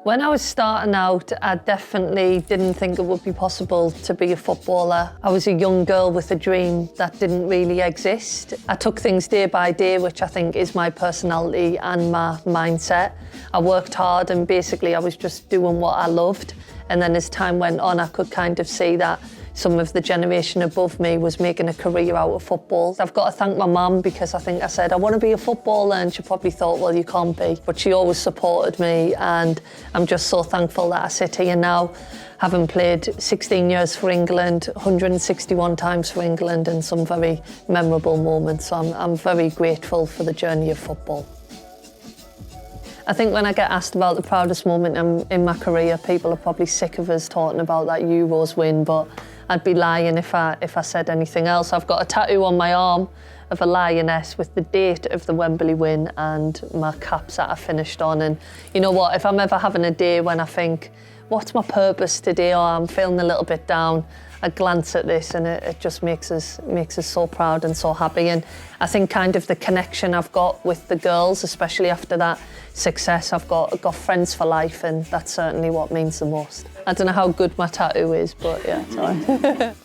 When I was starting out, I definitely didn't think it would be possible to be a footballer. I was a young girl with a dream that didn't really exist. I took things day by day, which I think is my personality and my mindset. I worked hard and basically I was just doing what I loved. And then as time went on, I could kind of see that some of the generation above me was making a career out of football. I've got to thank my mum because I think I said, I want to be a footballer, and she probably thought, well, you can't be. But she always supported me, and I'm just so thankful that I sit here now, having played 16 years for England, 161 times for England, and some very memorable moments. So I'm very grateful for the journey of football. I think when I get asked about the proudest moment in my career, people are probably sick of us talking about that Euros win, but I'd be lying if I said anything else. I've got a tattoo on my arm of a lioness with the date of the Wembley win and my caps that I finished on. And you know what, if I'm ever having a day when I think, what's my purpose today, or I'm feeling a little bit down, I glance at this and it just makes us so proud and so happy. And I think kind of the connection I've got with the girls, especially after that success, I've got friends for life, and that's certainly what means the most. I don't know how good my tattoo is, but yeah, it's all right.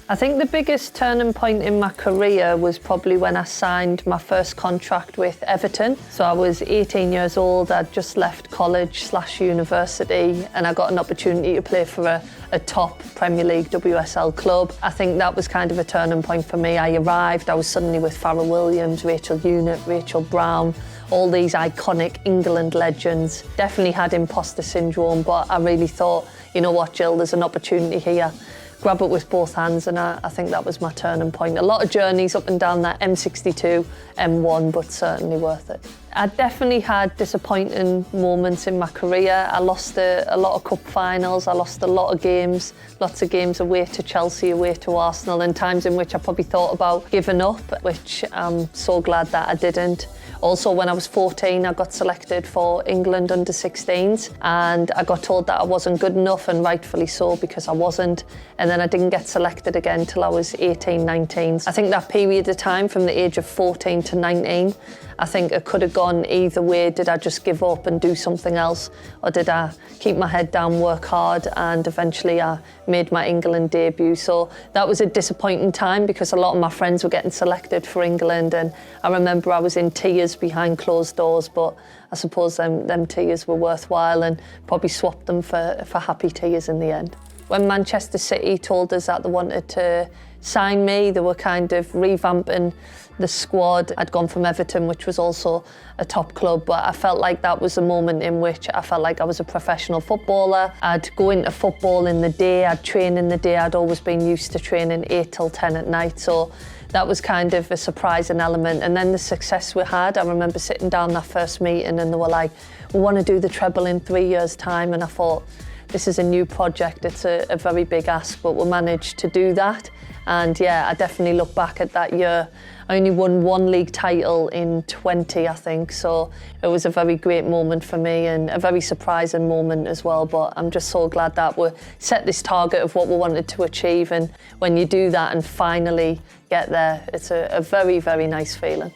I think the biggest turning point in my career was probably when I signed my first contract with Everton. So I was 18 years old, I'd just left college/university, and I got an opportunity to play for a top Premier League WSL club. I think that was kind of a turning point for me. I arrived, I was suddenly with Farrell Williams, Rachel Unit, Rachel Brown, all these iconic England legends. Definitely had imposter syndrome, but I really thought, you know what, Jill, there's an opportunity here. Grab it with both hands, and I think that was my turning point. A lot of journeys up and down that M62, M1, but certainly worth it. I definitely had disappointing moments in my career. I lost a lot of cup finals, I lost a lot of games, lots of games away to Chelsea, away to Arsenal, and times in which I probably thought about giving up, which I'm so glad that I didn't. Also, when I was 14, I got selected for England under 16s, and I got told that I wasn't good enough, and rightfully so, because I wasn't. And then I didn't get selected again till I was 18, 19. I think that period of time from the age of 14 to 19, I think it could have gone either way. Did I just give up and do something else, or did I keep my head down, work hard, and eventually I made my England debut? So that was a disappointing time because a lot of my friends were getting selected for England, and I remember I was in tears behind closed doors, but I suppose them tears were worthwhile, and probably swapped them for happy tears in the end. When Manchester City told us that they wanted to sign me, they were kind of revamping the squad. I'd gone from Everton, which was also a top club, but I felt like that was a moment in which I felt like I was a professional footballer. I'd go into football in the day, I'd train in the day. I'd always been used to training 8 till 10 at night, so that was kind of a surprising element. And then the success we had, I remember sitting down that first meeting and they were like, we want to do the treble in 3 years' time, and I thought, this is a new project, it's a very big ask, but we managed to do that. And yeah, I definitely look back at that year. I only won 1 league title in 20, I think, so it was a very great moment for me and a very surprising moment as well. But I'm just so glad that we set this target of what we wanted to achieve, and when you do that and finally get there, it's a very, very nice feeling.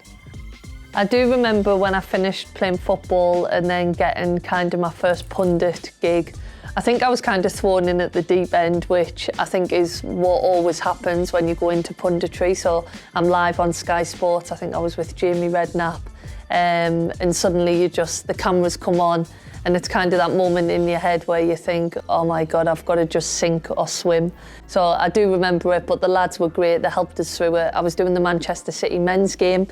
I do remember when I finished playing football and then getting kind of my first pundit gig. I think I was kind of thrown in at the deep end, which I think is what always happens when you go into punditry. So I'm live on Sky Sports, I think I was with Jamie Redknapp, and suddenly the cameras come on, and it's kind of that moment in your head where you think, oh my God, I've got to just sink or swim. So I do remember it, but the lads were great, they helped us through it. I was doing the Manchester City men's game,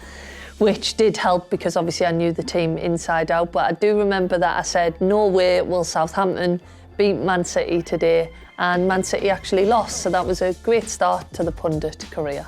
which did help because obviously I knew the team inside out, but I do remember that I said, no way will Southampton beat Man City today, and Man City actually lost, so that was a great start to the pundit career.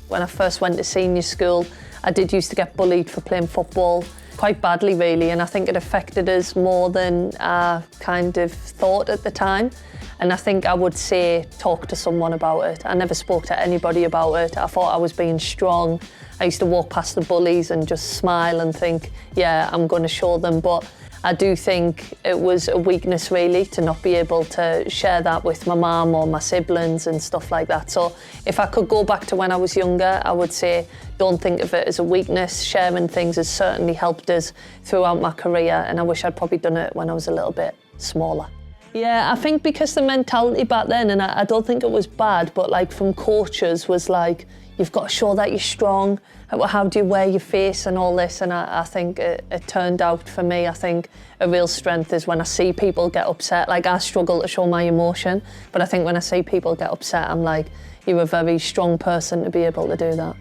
When I first went to senior school, I did used to get bullied for playing football, quite badly really, and I think it affected us more than I kind of thought at the time. And I think I would say, talk to someone about it. I never spoke to anybody about it. I thought I was being strong. I used to walk past the bullies and just smile and think, yeah, I'm going to show them. But I do think it was a weakness really to not be able to share that with my mum or my siblings and stuff like that. So if I could go back to when I was younger, I would say don't think of it as a weakness. Sharing things has certainly helped us throughout my career, and I wish I'd probably done it when I was a little bit smaller. Yeah, I think because the mentality back then, and I don't think it was bad, but like from coaches was like, you've got to show that you're strong. How do you wear your face and all this? And I think it turned out for me, I think a real strength is when I see people get upset. Like I struggle to show my emotion, but I think when I see people get upset, I'm like, you're a very strong person to be able to do that.